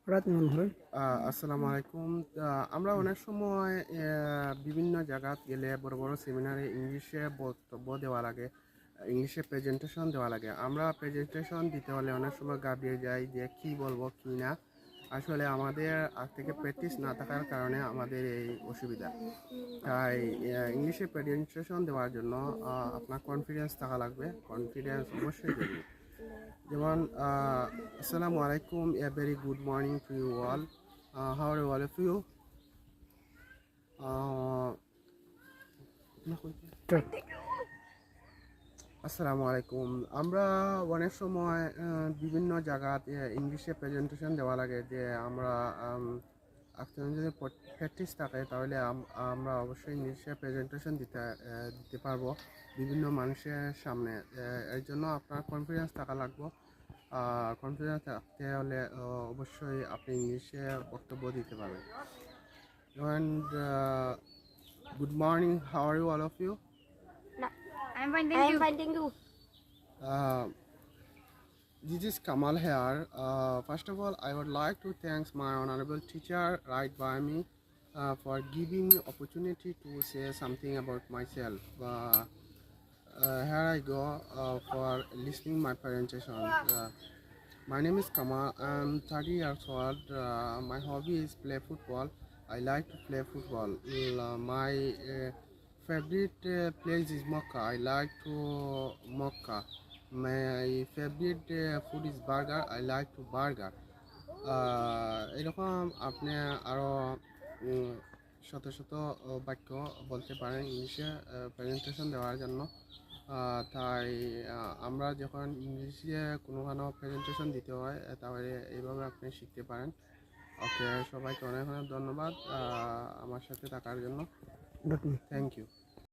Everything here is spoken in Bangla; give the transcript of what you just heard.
হঠাৎ মনে হলো। আসসালামু আলাইকুম। আমরা অনেক সময় বিভিন্ন জায়গাত গেলে বড় বড় সেমিনারে ইংলিশে বক্তব্য দেওয়া লাগে, ইংলিশে প্রেজেন্টেশন দেওয়া লাগে। আমরা প্রেজেন্টেশন দিতে হলে অনেক সময় ঘাবড়ে যাই যে কি বলবো কি না। আসলে আমাদের আগ থেকে প্র্যাকটিস না থাকার কারণে আমাদের এই অসুবিধা। তাই ইংলিশে প্রেজেন্টেশন দেওয়ার জন্য আপনার কনফিডেন্স থাকা লাগবে। কনফিডেন্স অবশ্যই জরুরি। যেমন আসসালামু আলাইকুম, a very good morning to you all. How are all of you? আসসালামু আলাইকুম। আমরা অনেক সময় বিভিন্ন জায়গাতে ইংলিশে প্রেজেন্টেশন দেওয়া লাগে যে আমরা আপনার যদি প্র্যাকটিস থাকে তাহলে আমরা অবশ্যই ইংলিশে প্রেজেন্টেশন দিতে পারবো বিভিন্ন মানুষের সামনে। এর জন্য আপনার কনফিডেন্স থাকা লাগবে। কনফিডেন্স থাকতে হলে অবশ্যই আপনি ইংলিশে বক্তব্য দিতে পারবেন। And good morning, how are you all of you? No, I'm fine, I thank am you. fine, thank you. Uh, this is Kamal here. First of all, I would like to thank my honorable teacher right by me for giving me opportunity to say something about myself. Here I go for listening my presentation. My name is Kamal. I'm 30 years old. My hobby is play football. I like to play football. My favorite place is Mecca. I like to Mecca. My favorite food is burger. I like to burger. এরকম আপনি আরও শত শত বাক্য বলতে পারেন ইংলিশে প্রেজেন্টেশন দেওয়ার জন্য। তাই আমরা যখন ইংলিশে কোনো প্রেজেন্টেশন দিতে হয় তাহলে এইভাবে আপনি শিখতে পারেন। ওকে, সবাইকে অনেক অনেক ধন্যবাদ আমার সাথে থাকার জন্য। Thank you.